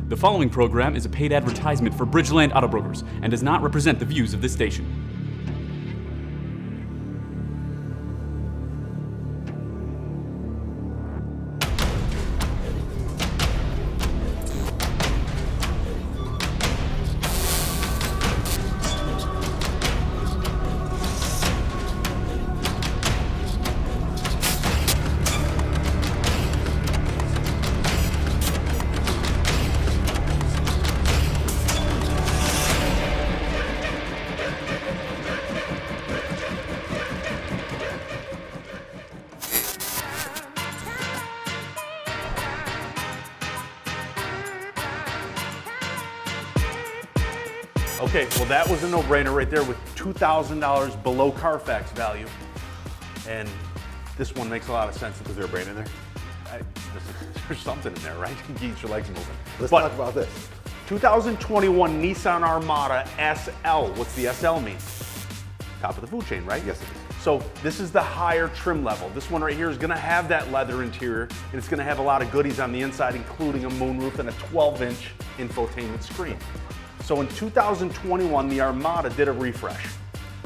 The following program is a paid advertisement for Bridgeland Auto Brokers and does not represent the views of this station. Okay, well that was a no-brainer right there with $2,000 below Carfax value. And this one makes a lot of sense. Is there a brain in there? There's something in there, right? Get your legs moving. Let's talk about this. 2021 Nissan Armada SL. What's the SL mean? Top of the food chain, right? Yes, it is. So this is the higher trim level. This one right here is gonna have that leather interior, and it's gonna have a lot of goodies on the inside, including a moonroof and a 12-inch infotainment screen. So in 2021, the Armada did a refresh.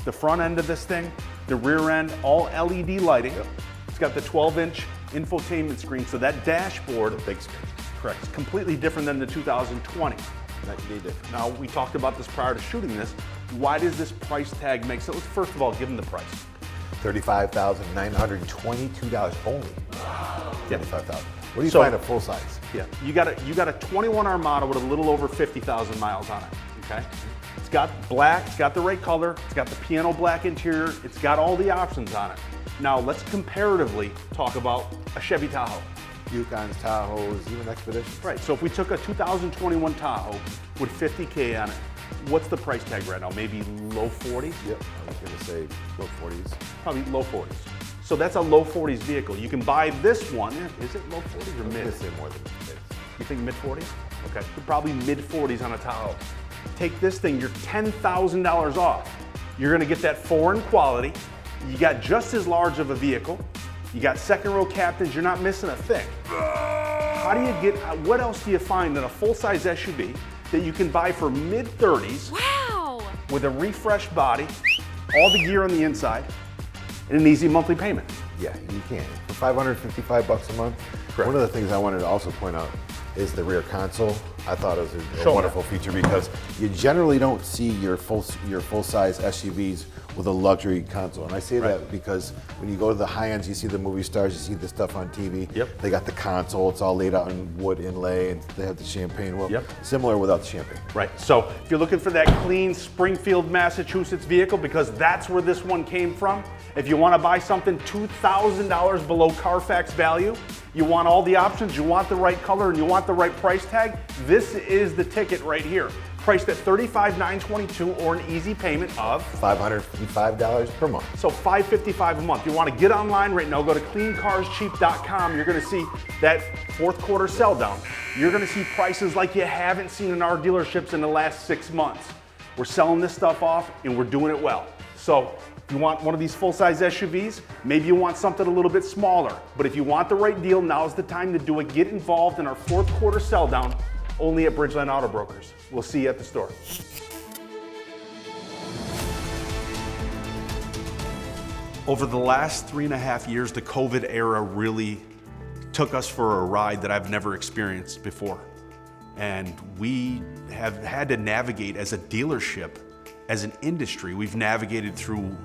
The front end of this thing, the rear end, all LED lighting. Yep. It's got the 12-inch infotainment screen, so that dashboard, Big screen. correct, is completely different than the 2020. Now, we talked about this prior to shooting this. Why does this price tag make sense? Let's first of all give them the price. $35,922 only. $35,000. What do you So- find a full size? Yeah, you got a 21 Armada with a little over 50,000 miles on it, okay? It's got black, it's got the right color, it's got the piano black interior, it's got all the options on it. Now, let's comparatively talk about a Chevy Tahoe. Yukons, Tahoes, even Expeditions. Right, so if we took a 2021 Tahoe with 50K on it, what's the price tag right now? Maybe low 40s? Yep, I was gonna say low 40s. Probably low 40s. So that's a low 40s vehicle. You can buy this one. Is it low 40s or I'm mid? gonna say more than this. You think mid 40s? Okay, probably mid 40s on a Tahoe. Take this thing, you're $10,000 off. You're gonna get that foreign quality. You got just as large of a vehicle. You got second row captains, you're not missing a thing. How do you get, what else do you find in a full-size SUV that you can buy for mid 30s? Wow! With a refreshed body, all the gear on the inside, and an easy monthly payment? Yeah, you can. For $555 a month. Correct. One of the things I wanted to also point out is the rear console. I thought it was a Show wonderful feature because you generally don't see your full-size SUVs with a luxury console. And I say that because when you go to the high ends, you see the movie stars, you see the stuff on TV. Yep. They got the console, it's all laid out in wood inlay, and they have the champagne. Well, Yep. similar without the champagne. Right, so if you're looking for that clean Springfield, Massachusetts vehicle, because that's where this one came from, if you want to buy something $2,000 below Carfax value, you want all the options, you want the right color, and you want the right price tag, this is the ticket right here. Priced at $35,922 or an easy payment of $555 per month. so $555 a month. You want to get online right now, go to cleancarscheap.com. You're going to see that fourth quarter sell down. You're going to see prices like you haven't seen in our dealerships in the last 6 months. We're selling this stuff off and we're doing it well. So if you want one of these full-size SUVs, maybe you want something a little bit smaller. But if you want the right deal, now's the time to do it. Get involved in our fourth quarter sell down only at Bridgeland Auto Brokers. We'll see you at the store. Over the last 3.5 years, the COVID era really took us for a ride that I've never experienced before. And we have had to navigate as a dealership, as an industry, we've navigated through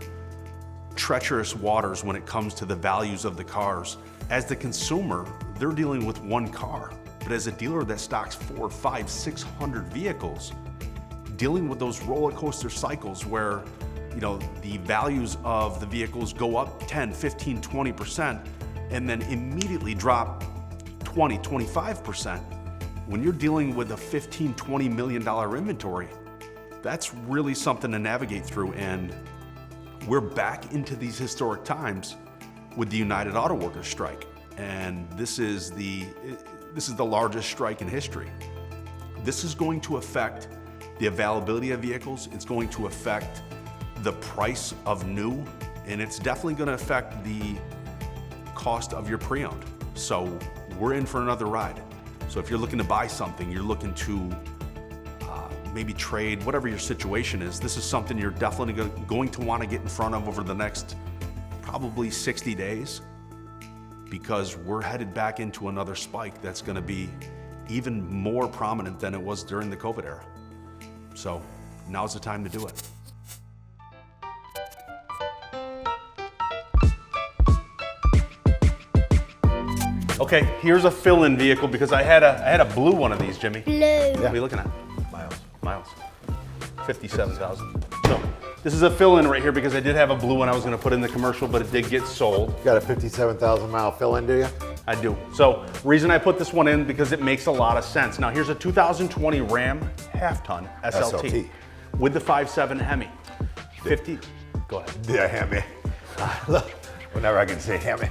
treacherous waters when it comes to the values of the cars. As the consumer, they're dealing with one car. But as a dealer that stocks 400, 500, 600 vehicles, dealing with those roller coaster cycles where the values of the vehicles go up 10, 15, 20%, and then immediately drop 20, 25%. When you're dealing with a $15, $20 million inventory, that's really something to navigate through. And we're back into these historic times with the United Auto Workers strike. And this is the largest strike in history. This is going to affect the availability of vehicles. It's going to affect the price of new, and it's definitely going to affect the cost of your pre-owned. So we're in for another ride. So So if you're looking to buy something, you're looking to maybe trade, whatever your situation is, this is something you're definitely going to want to get in front of over the next probably 60 days, because we're headed back into another spike that's going to be even more prominent than it was during the COVID era. So now's the time to do it. Okay, here's a fill-in vehicle because I had a blue one of these, Jimmy. Blue. What are we looking at? Miles. 57,000. So this is a fill-in right here because I did have a blue one I was going to put in the commercial, but it did get sold. You got a 57,000 mile fill-in, do you? I do. So reason I put this one in because it makes a lot of sense. Now here's a 2020 Ram half-ton SLT with the 5.7 Hemi. 50. Go ahead. Yeah, Hemi. Whenever I can say Hemi.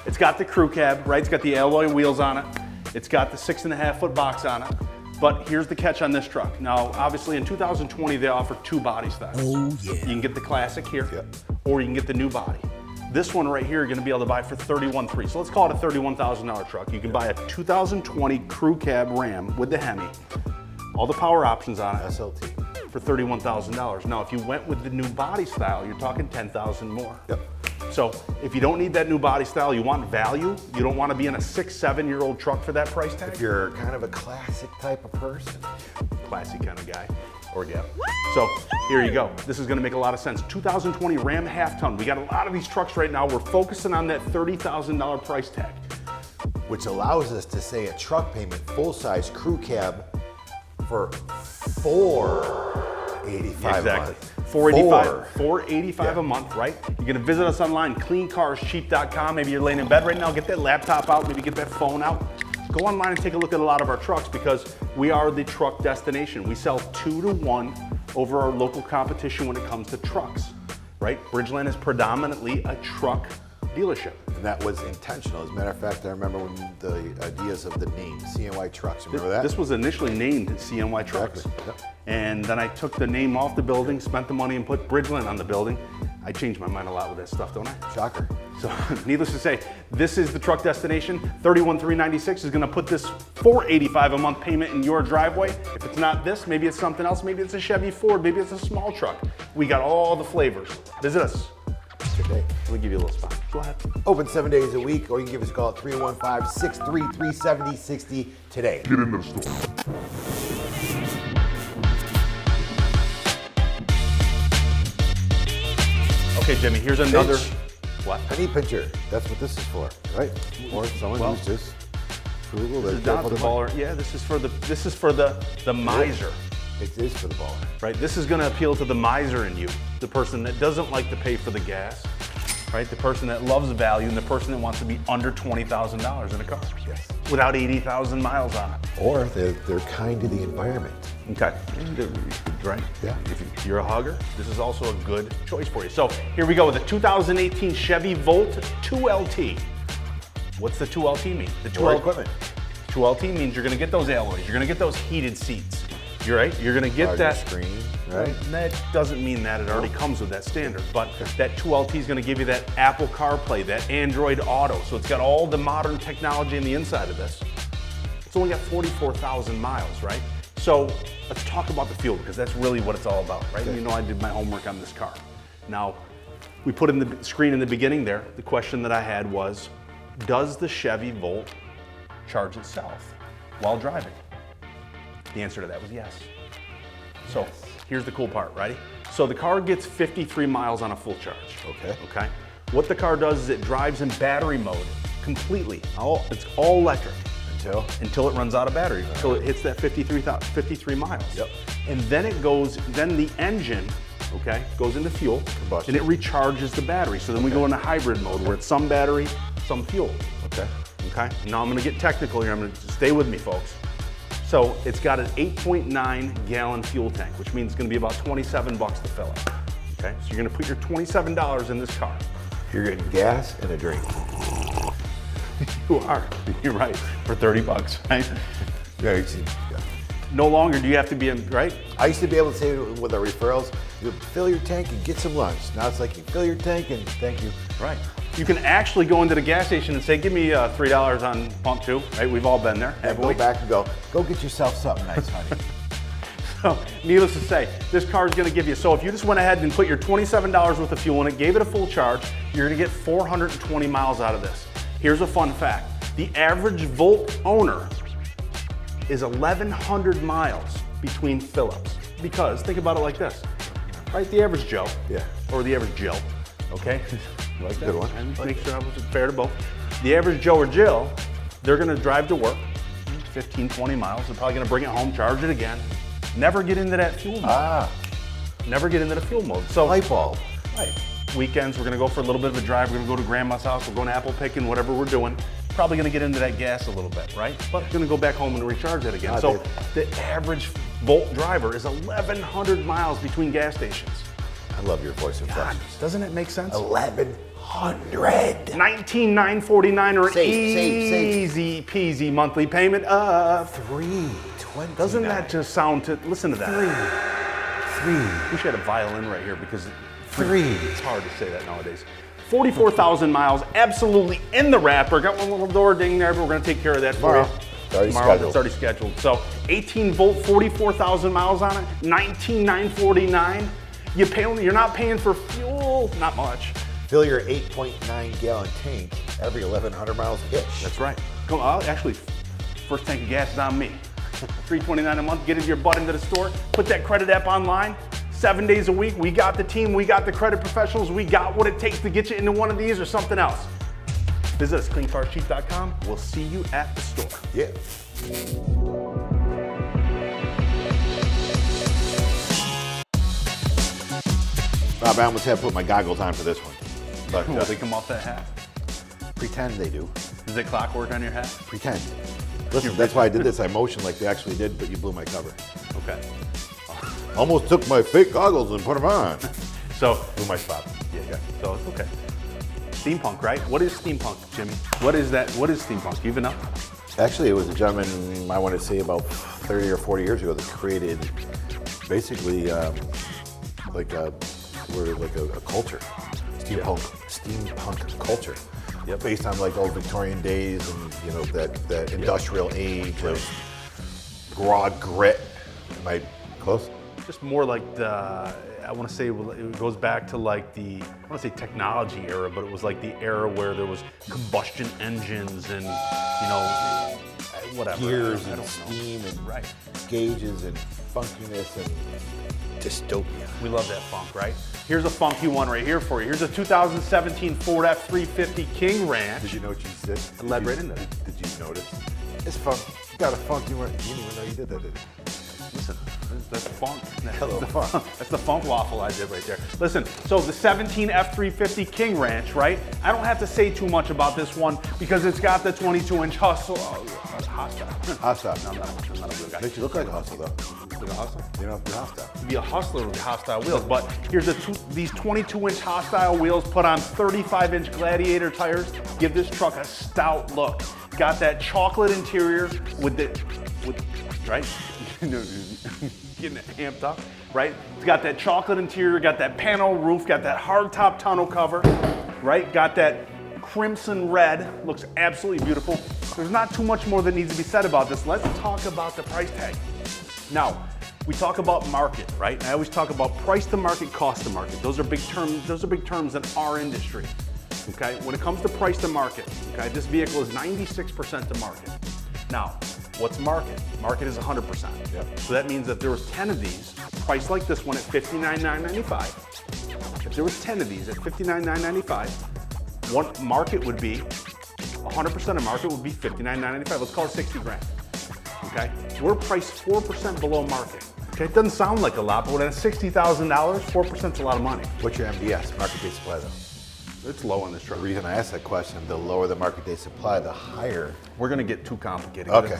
It's got the crew cab, right? It's got the alloy wheels on it. It's got the 6.5-foot box on it. But here's the catch on this truck. Now, obviously in 2020, they offer 2 body styles. Oh, yeah. You can get the classic here, Yep. or you can get the new body. This one right here, you're gonna be able to buy for $31,300. So let's call it a $31,000 truck. You can buy a 2020 crew cab Ram with the Hemi, all the power options on it, SLT. for $31,000. Now, if you went with the new body style, you're talking $10,000 more. Yep. So if you don't need that new body style, you want value, you don't want to be in a 6-7-year-old truck for that price tag. If you're kind of a classic type of person. Classy kind of guy or gal. So here you go. This is going to make a lot of sense. 2020 Ram half-ton. We got a lot of these trucks right now. We're focusing on that $30,000 price tag. Which allows us to say a truck payment, full-size crew cab for $485 Exactly. a month. $485 a month, right? You're gonna visit us online, cleancarscheap.com. Maybe you're laying in bed right now, get that laptop out, maybe get that phone out. Go online and take a look at a lot of our trucks because we are the truck destination. We sell 2 to 1 over our local competition when it comes to trucks, right? Bridgeland is predominantly a truck dealership. And that was intentional. As a matter of fact, I remember when the ideas of the name, CNY Trucks, remember that? This was initially named CNY Trucks. Exactly. Yep. And then I took the name off the building, spent the money and put Bridgeland on the building. I change my mind a lot with that stuff, don't I? Shocker. So needless to say, this is the truck destination. $31,396 is gonna put this $485 a month payment in your driveway. If it's not this, maybe it's something else. Maybe it's a Chevy Ford, maybe it's a small truck. We got all the flavors. Visit us. Today. We'll give you a little spot. Go ahead. Open 7 days a week, or you can give us a call at 315-633-7060 today. Get in the store. Okay, Jimmy, here's another. Pinch. What? Penny pincher. That's what this is for, right? Or someone Well, who's just frugal. This they're is not careful the to money. baller. Yeah, this is for the miser. It is for the baller. Right? This is gonna appeal to the miser in you, the person that doesn't like to pay for the gas, right? The person that loves value and the person that wants to be under $20,000 in a car. Yes. Without 80,000 miles on it. Or they're kind to the environment. Okay. Right? Yeah. If you're a hugger, this is also a good choice for you. So here we go with the 2018 Chevy Volt 2LT. What's the 2LT mean? The More equipment. 2LT means you're gonna get those alloys, you're gonna get those heated seats. You're right, you're gonna get Larger that screen, right? That doesn't mean that, it already comes with that standard, but that 2LT is gonna give you that Apple CarPlay, that Android Auto, so it's got all the modern technology in the inside of this. It's only got 44,000 miles, right? So let's talk about the fuel because that's really what it's all about, right? Okay. You know I did my homework on this car. Now, we put in the screen in the beginning there, the question that I had was, does the Chevy Volt charge itself while driving? The answer to that was yes. So here's the cool part, ready? So the car gets 53 miles on a full charge. Okay. What the car does is it drives in battery mode completely. It's all electric. Until it runs out of battery, until it hits that 53 miles. Yep. And then then the engine, okay, goes into fuel, Combustion. and it recharges the battery. So then we go into hybrid mode where it's some battery, some fuel. Okay. Okay, now I'm gonna get technical here. I'm gonna stay with me, folks. So it's got an 8.9 gallon fuel tank, which means it's gonna be about 27 bucks to fill it. Okay, so you're gonna put your $27 in this car. You're getting gas and a drink. You are, you're right, for 30 bucks, right? Yeah, you see. Yeah. No longer do you have to be in, right? I used to be able to say with our referrals, you fill your tank and get some lunch. Now it's like you fill your tank and thank you. Right. You can actually go into the gas station and say, give me $3 on pump 2, right? We've all been there. And go back and go get yourself something nice, honey. So, needless to say, this car is going to give you, so if you just went ahead and put your $27 worth of fuel in it, gave it a full charge, you're going to get 420 miles out of this. Here's a fun fact. The average Volt owner is 1,100 miles between fill-ups. Because, think about it like this, right? The average Joe, or the average Jill, okay? Like that? Good one. And make sure I was fair to both. The average Joe or Jill, they're going to drive to work, 15, 20 miles. They're probably going to bring it home, charge it again. Never get into that fuel mode. Never get into the fuel mode. So light bulb. Right. Weekends, we're gonna go for a little bit of a drive. We're gonna go to grandma's house. We're going apple picking, whatever we're doing. Probably gonna get into that gas a little bit, right? But gonna go back home and recharge it again. So the average Volt driver is 1,100 miles between gas stations. I love your voice inflections. Doesn't it make sense? 1,100. $19,949 or Save. easy peasy monthly payment of $329. Doesn't that just sound to, listen to that. Three. We should have a violin right here because Three. It's hard to say that nowadays. 44,000 miles, absolutely in the wrapper. Got one little door ding there, but we're gonna take care of that for you. Tomorrow, it's already scheduled. So 18 volt, 44,000 miles on it, $19,949. You're not paying for fuel, not much. Fill your 8.9 gallon tank every 1,100 miles ish. That's right. Come on, actually, first tank of gas is on me. $329 a month, get your butt into the store, put that credit app online, 7 days a week. We got the team, we got the credit professionals, we got what it takes to get you into one of these or something else. Visit us, cleancarscheap.com. We'll see you at the store. Yeah. Bob, I almost had to put my goggles on for this one. But Will they come off that hat? pretend they do. Is it clockwork on your hat? Pretend. Listen, that's why I did this. I motioned like they actually did, but you blew my cover. Okay. Almost took my fake goggles and put them on. So, Blew my spot. yeah, so it's okay. Steampunk, right? What is steampunk, Jimmy? What is that? What is steampunk? You even know? Actually, it was a gentleman, I want to say about 30 or 40 years ago, that created basically like a culture, steampunk culture. Yep. Based on like old Victorian days and you know that industrial age of raw grit. Am I close? Just more like the, I want to say it goes back to like the, I want to say technology era, but it was like the era where there was combustion engines and, you know, whatever. Gears I and don't steam know. and Right. gauges and funkiness and dystopia. We love that funk, right? Here's a funky one right here for you. Here's a 2017 Ford F-350 King Ranch. Did you know what you said? I led right into it. Did you notice? It's fun. You got a funky one. You didn't even know you did that, did you? Listen, that's funk. Hello, funk. That's the funk waffle I did right there. Listen, so the 17 F-350 King Ranch, right? I don't have to say too much about this one because it's got the 22-inch hustle. Hostile. Hostile. No, I'm not a real guy. Makes you look like a hustler, though. Like a hustler? You don't have to be hostile. To be a hustler with hostile wheels, but here's these 22-inch hostile wheels put on 35-inch Gladiator tires. Give this truck a stout look. Got that chocolate interior with right? Getting it amped up, right? It's got that chocolate interior, got that panel roof, got that hardtop tonneau cover, right? Got that crimson red, looks absolutely beautiful. There's not too much more that needs to be said about this. Let's talk about the price tag. Now, we talk about market, right? And I always talk about price to market, cost to market. Those are big terms. Those are big terms in our industry. Okay, when it comes to price to market, okay, this vehicle is 96% to market. Now, what's market? Market is 100%. Yep. So that means that there was 10 of these, priced like this one at $59,995. If there was 10 of these at $59,995, one market would be 100% of market would be $59,995. Let's call it 60 grand. Okay, we're priced 4% below market. Okay, it doesn't sound like a lot, but when it's $60,000, 4% is a lot of money. What's your MBS, market day supply, though? It's low on this truck. The reason I asked that question, the lower the market day supply, the higher. We're gonna get too complicated. Okay.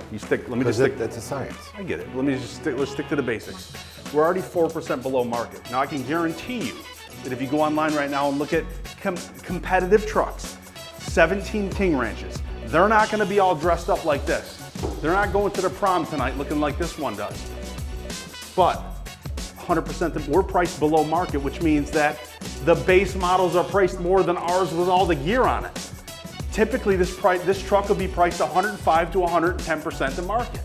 Let me just stick. That's a science. I get it. Let's stick to the basics. We're already 4% below market. Now I can guarantee you that if you go online right now and look at competitive trucks, 17 King Ranches, they're not gonna be all dressed up like this. They're not going to the prom tonight looking like this one does. But 100%, we're priced below market, which means that The base models are priced more than ours with all the gear on it. Typically, this truck will be priced 105 to 110% the market.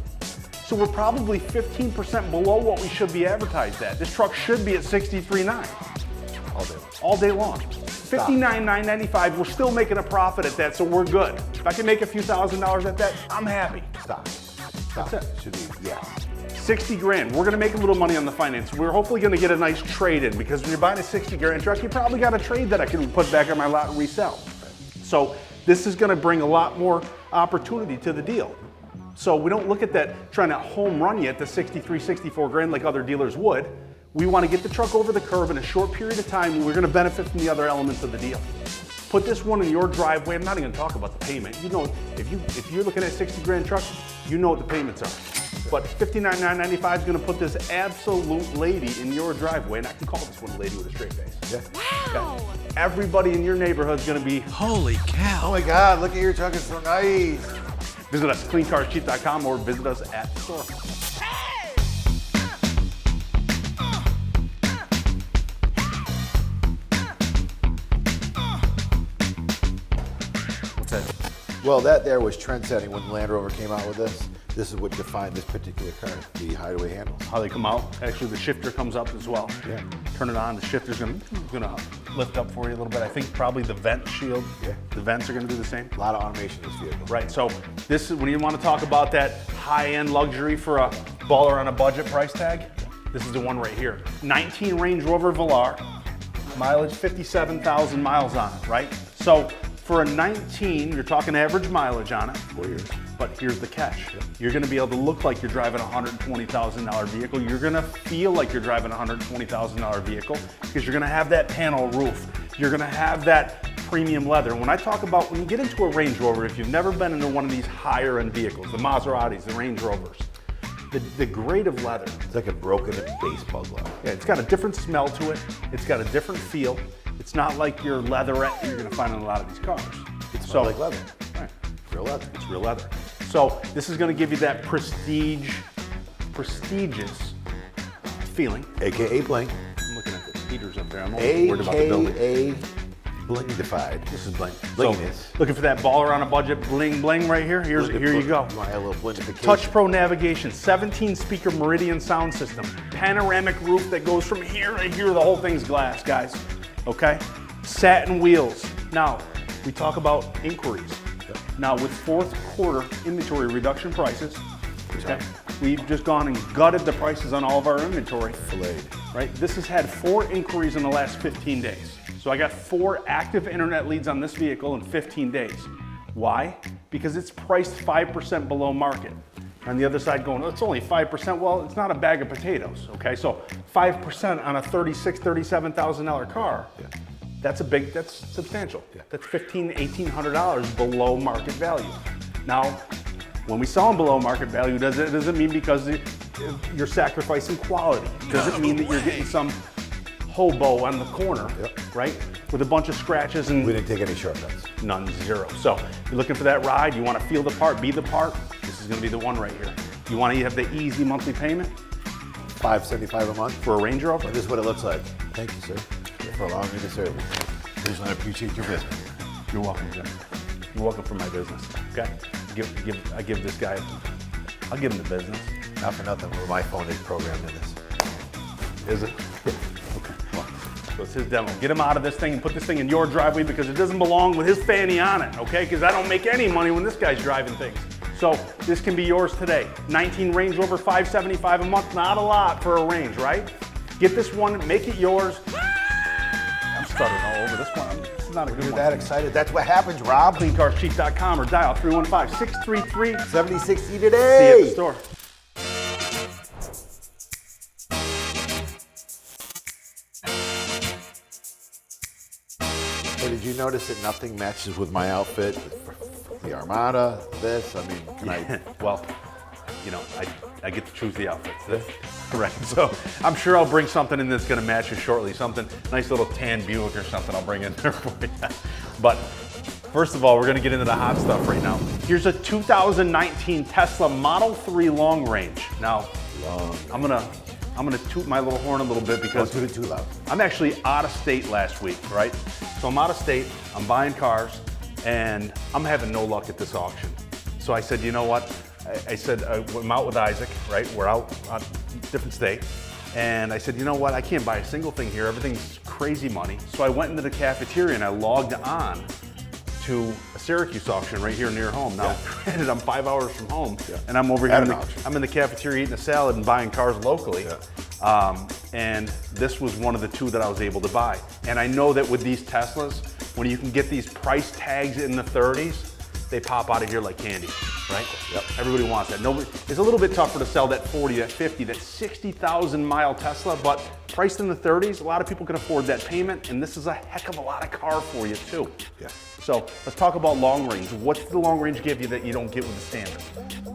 So we're probably 15% below what we should be advertised at. This truck should be at $63,900. All day long. $59,995, we're still making a profit at that, so we're good. If I can make a few $1,000s at that, I'm happy. Stop. That's it. Should be, yeah. 60 grand, we're gonna make a little money on the finance. We're hopefully gonna get a nice trade in, because when you're buying a 60 grand truck, you probably got a trade that I can put back on my lot and resell. So this is gonna bring a lot more opportunity to the deal. So we don't look at that trying to home run you at the 63, 64 grand like other dealers would. We want to get the truck over the curb in a short period of time, and we're going to benefit from the other elements of the deal. Put this one in your driveway. I'm not even going to talk about the payment. You know, if you're looking at a 60 grand truck, you know what the payments are. But $59,995 is going to put this absolute lady in your driveway, and I can call this one a lady with a straight face. Yeah. Wow. Okay. Everybody in your neighborhood is going to be, Holy cow. Oh my God, look at your truck, it's so nice. visit us at cleancarscheap.com or visit us at the store. Well, that there was trend setting when Land Rover came out with this. This is what defined this particular car, the hideaway handles. How they come out. Actually, the shifter comes up as well. Yeah. Turn it on, the shifter's gonna lift up for you a little bit. I think probably the vent shield, Yeah. the vents are gonna do the same. A lot of automation in this vehicle. Right, so this is, when you wanna talk about that high-end luxury for a baller on a budget price tag, this is the one right here. 19 Range Rover Velar, mileage 57,000 miles on it, right? So for a 19, you're talking average mileage on it. 4 years. But here's the catch. You're gonna be able to look like you're driving a $120,000 vehicle. You're gonna feel like you're driving a $120,000 vehicle because you're gonna have that panel roof. You're gonna have that premium leather. And when I talk about, when you get into a Range Rover, if you've never been into one of these higher end vehicles, the Maseratis, the Range Rovers, the grade of leather, It's like a broken baseball glove. yeah, it's got a different smell to it. It's got a different feel. It's not like your leatherette that you're gonna find in a lot of these cars. It's like leather. Right. Real leather. It's real leather. So this is going to give you that prestigious feeling. AKA bling. I'm looking at the heaters up there. I'm always worried about the building. AKA blingified. This is bling. Blinginess. So, looking for that baller on a budget bling bling right here. Here you go. You want a little blingification. Touch Pro navigation, 17 speaker Meridian sound system, panoramic roof that goes from here to here. The whole thing's glass, guys. Okay? Satin wheels. Now, we talk about inquiries. Now, with fourth quarter inventory reduction prices, okay, we've just gone and gutted the prices on all of our inventory. Filleted. Right? This has had 4 inquiries in the last 15 days. So I got 4 active internet leads on this vehicle in 15 days. Why? Because it's priced 5% below market. On the other side going, oh, it's only 5%. Well, it's not a bag of potatoes, okay? So 5% on a $36,000, $37,000 car. Yeah. That's substantial. Yeah. That's $1,500, $1,800 below market value. Now, when we sell them below market value, doesn't mean because you're sacrificing quality. Doesn't mean that you're getting some hobo on the corner, right? With a bunch of scratches and We didn't take any shortcuts. none, zero. So you're looking for that ride, you want to feel the part, be the part, this is going to be the one right here. You want to have the easy monthly payment $575 a month. for a Range Rover? This is what it looks like. Thank you, sir, for allowing me to serve you. Here's when I appreciate your business. You're welcome, Jim. You're welcome for my business. Okay? I give this guy, I'll give him the business. Not for nothing, my phone is programmed in this. Is it? Yeah. Okay. Well, so it's his demo. Get him out of this thing and put this thing in your driveway because it doesn't belong with his fanny on it, okay? Because I don't make any money when this guy's driving things. So this can be yours today. 19 Range Rover, $575 a month. Not a lot for a Range, right? Get this one, make it yours. I'm stuttering all over this one. This is not a good You're one. that excited. That's what happens, Rob. CleanCarsCheap.com or dial 315-633. 7060 See you at today. the store. Hey, did you notice that nothing matches with my outfit? The Armada, this, I mean, can I? Well, you know, I get to choose the outfits. Right, so I'm sure I'll bring something in that's gonna match you shortly. Something, nice little tan Buick or something I'll bring in there for you. But first of all, we're gonna get into the hot stuff right now. Here's a 2019 Tesla Model 3 long range. Now, I'm gonna I'm gonna toot my little horn a little bit because Don't toot it too loud. I'm actually out of state last week, right? So I'm out of state, I'm buying cars, and I'm having no luck at this auction. So I said, you know what? I said, I'm out with Isaac, right? We're out on different state. And I said, you know what? I can't buy a single thing here. Everything's crazy money. So I went into the cafeteria and I logged on to a Syracuse auction right here near home. Now, granted, I'm 5 hours from home, and I'm over here. I'm in the cafeteria eating a salad and buying cars locally. And this was one of the two that I was able to buy. And I know that with these Teslas, when you can get these price tags in the 30s, they pop out of here like candy, right? Yep. Everybody wants that. Nobody, it's a little bit tougher to sell that 40, that 50, that 60,000 mile Tesla, but priced in the 30s, a lot of people can afford that payment, and this is a heck of a lot of car for you too. Yeah. So let's talk about long range. What's the long range give you that you don't get with the standard?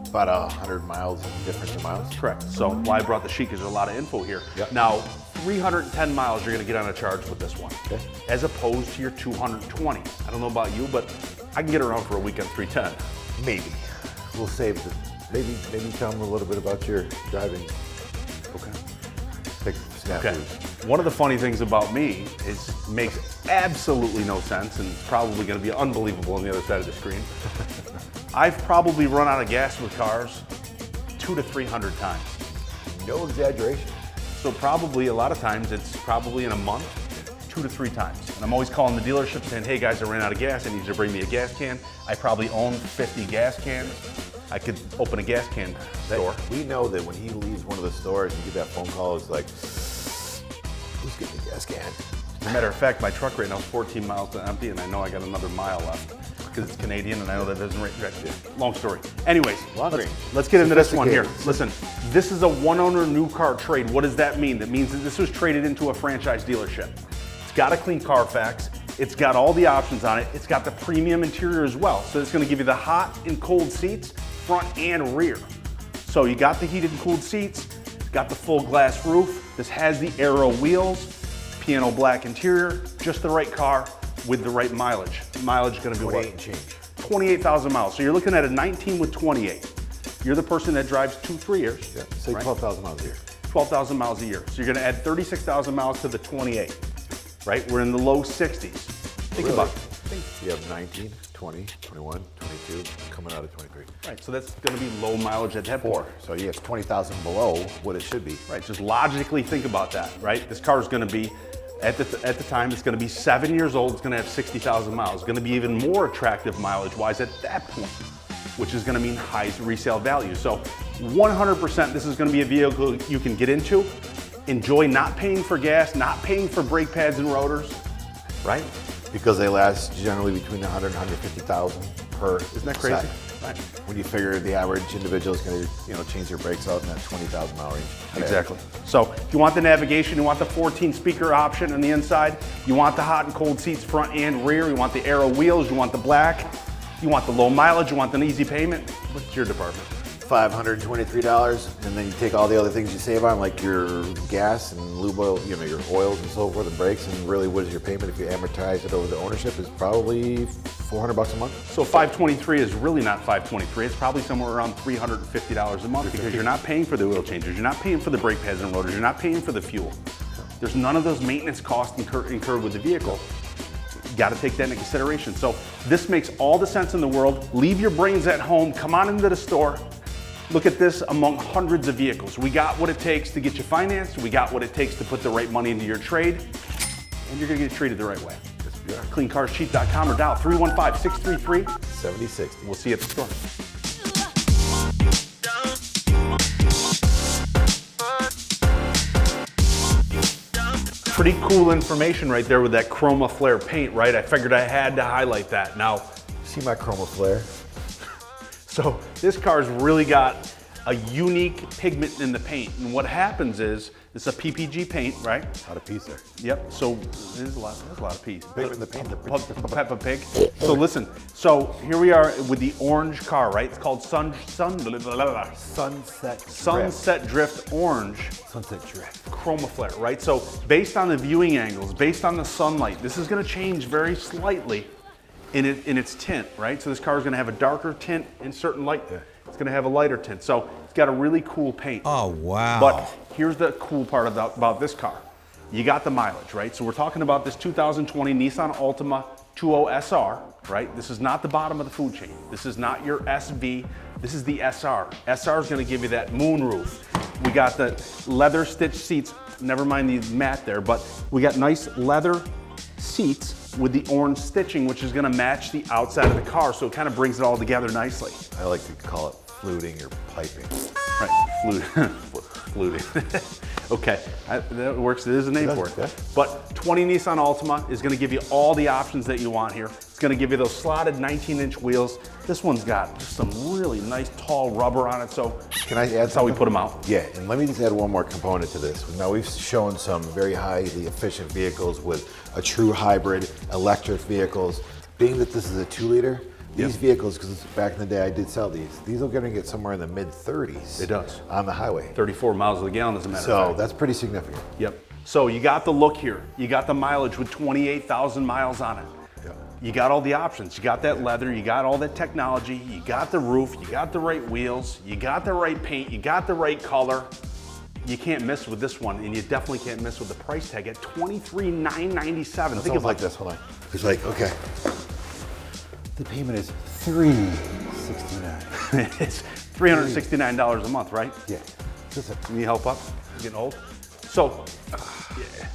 About 100 miles difference in miles. Correct. So why I brought the sheet, because there's a lot of info here. Yep. Now, 310 miles you're gonna get on a charge with this one, as opposed to your 220. I don't know about you, but I can get around for a week on 310. Maybe. We'll save the, maybe tell them a little bit about your driving. Okay. Take snap. Okay. One of the funny things about me is makes absolutely no sense, and it's probably going to be unbelievable on the other side of the screen. I've probably run out of gas with cars 200 to 300 times. No exaggeration. So probably a lot of times it's probably in a month, 2 to 3 times. And I'm always calling the dealership saying, hey guys, I ran out of gas. I need you to bring me a gas can. I probably own 50 gas cans. I could open a gas can store. We know that when he leaves one of the stores and you get that phone call, it's like, who's getting the gas can? As a matter of fact, my truck right now is 14 miles to empty, and I know I got another mile left because it's Canadian, and I know that doesn't rate. Long story. Anyways, let's get into this one here. Listen, this is a one-owner new car trade. What does that mean? That means that this was traded into a franchise dealership. It's got a clean Carfax. It's got all the options on it. It's got the premium interior as well. So it's going to give you the hot and cold seats, front and rear. So you got the heated and cooled seats, got the full glass roof. This has the aero wheels, piano black interior, just the right car with the right mileage. Mileage is going to be 28 change. 28,000 miles. So you're looking at a 19 with 28. You're the person that drives 2-3 years. Yeah, say 12,000 miles a year. 12,000 miles a year. So you're going to add 36,000 miles to the 28, right? We're in the low 60s. Think about it. You have 19, 20, 21, 22, coming out of 23. Right, so that's going to be low mileage at that point. So yeah, it's 20,000 below what it should be. Right, just logically think about that, right? This car is going to be, at the time, it's going to be 7 years old. It's going to have 60,000 miles. It's going to be even more attractive mileage-wise at that point, which is going to mean high resale value. So 100%, this is going to be a vehicle you can get into, enjoy not paying for gas, not paying for brake pads and rotors, right? Because they last generally between 100 and 150,000 per. Isn't that crazy? Right. When you figure the average individual is going to, change their brakes out in that 20,000 mile range. Exactly. So if you want the navigation, you want the 14 speaker option on the inside, you want the hot and cold seats front and rear, you want the aero wheels, you want the black, you want the low mileage, you want an easy payment. What's your department? $523, and then you take all the other things you save on, like your gas and lube oil, your oils and so forth, and brakes, and really what is your payment if you amortize it over the ownership is probably $400 a month. So 523 is really not 523. It's probably somewhere around $350 a month because you're not paying for the oil changes, you're not paying for the brake pads and rotors, you're not paying for the fuel. There's none of those maintenance costs incurred with the vehicle. You got to take that into consideration. So this makes all the sense in the world. Leave your brains at home. Come on into the store. Look at this among hundreds of vehicles. We got what it takes to get you financed. We got what it takes to put the right money into your trade. And you're going to get treated the right way. CleanCarsCheap.com or dial 315-633-7060. We'll see you at the store. Pretty cool information right there with that Chroma Flare paint, right? I figured I had to highlight that. Now, see my Chroma Flare? So this car's really got a unique pigment in the paint. And what happens is, it's a PPG paint, right? A lot of peas there. Yep, so there's a lot of peas. Pigment in the paint. Peppa Pig. So listen, so here we are with the orange car, right? It's called Sunset Drift Orange. Sunset Drift. Chroma Flare, right? So based on the viewing angles, based on the sunlight, this is gonna change very slightly in its tint, right? So this car is gonna have a darker tint in certain light. Yeah. It's gonna have a lighter tint. So it's got a really cool paint. Oh, wow. But here's the cool part about this car. You got the mileage, right? So we're talking about this 2020 Nissan Altima 2.0 SR, right? This is not the bottom of the food chain. This is not your SV. This is the SR. SR is going to give you that moon roof. We got the leather stitched seats. Never mind the matte there, but we got nice leather seats with the orange stitching, which is going to match the outside of the car. So it kind of brings it all together nicely. I like to call it fluting or piping. Right, fluting. Okay, that works. There's a name for it. Yeah. But 20 Nissan Altima is going to give you all the options that you want here. It's going to give you those slotted 19-inch wheels. This one's got just some really nice tall rubber on it. So Can I add that's how we put them out. Yeah, and let me just add one more component to this. Now we've shown some very highly efficient vehicles with a true hybrid, electric vehicles. Being that this is a 2-liter, these vehicles, because back in the day I did sell these are going to get somewhere in the mid-30s. It does. On the highway. 34 miles to the gallon, as a matter of So fact. that's pretty significant. Yep. So you got the look here. You got the mileage with 28,000 miles on it. Yeah. You got all the options. You got that leather, you got all that technology, you got the roof, you got the right wheels, you got the right paint, you got the right color. You can't miss with this one, and you definitely can't miss with the price tag at $23,997. Think of like this, hold on. It's like, okay, the payment is $369. It's $369 a month, right? Yeah. Need help up? You getting old? So, yeah,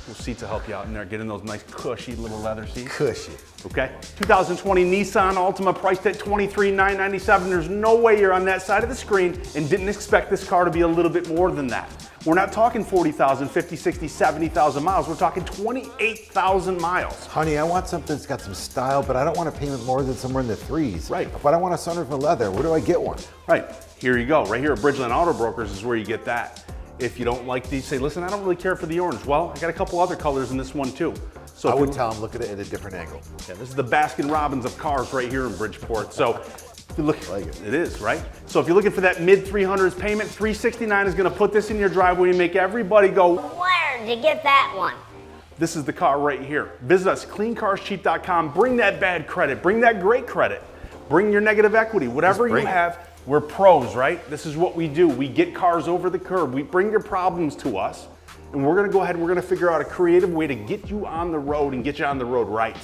those seats will help you out in there. Get in those nice cushy little leather seats. Cushy. Okay, 2020 Nissan Altima priced at $23,997. There's no way you're on that side of the screen and didn't expect this car to be a little bit more than that. We're not talking 40,000, 50, 60, 70,000 miles. We're talking 28,000 miles. Honey, I want something that's got some style, but I don't want a payment more than somewhere in the 3s. Right. But I want a sunroof and leather. Where do I get one? Right, here you go. Right here at Bridgeland Auto Brokers is where you get that. If you don't like these, say, listen, I don't really care for the orange. Well, I got a couple other colors in this one too. So I if would you- tell them, look at it at a different angle. Yeah, this is the Baskin Robbins of cars right here in Bridgeport. So if you look, I like it. it is, right? So if you're looking for that mid-300s payment, $369 is gonna put this in your driveway and make everybody go, Where'd you get that one? this is the car right here. Visit us, cleancarscheap.com. Bring that bad credit, bring that great credit, bring your negative equity, whatever you bring it. have. We're pros, right? This is what we do. We get cars over the curb. We bring your problems to us, and we're gonna go ahead and we're gonna figure out a creative way to get you on the road and get you on the road right.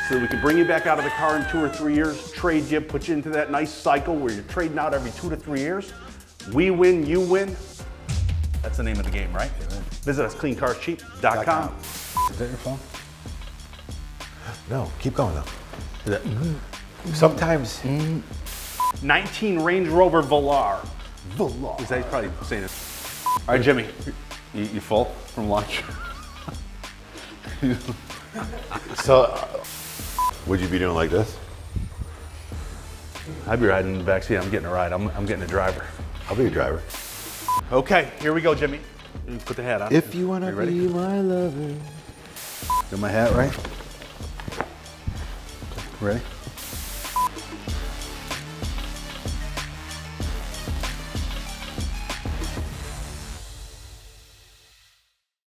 So that we can bring you back out of the car in 2 or 3 years, trade you, put you into that nice cycle where you're trading out every 2 to 3 years. We win, you win. That's the name of the game, right? Visit us, cleancarscheap.com. Is that your phone? No, keep going though. Sometimes. 19 Range Rover Velar. He's probably saying it. All right, Jimmy, you full from lunch? So, would you be doing like this? I'd be riding in the backseat. I'm getting a ride. I'm getting a driver. I'll be your driver. Okay, here we go, Jimmy. You put the hat on. If you wanna ready? be my lover. Got my hat right? Ready?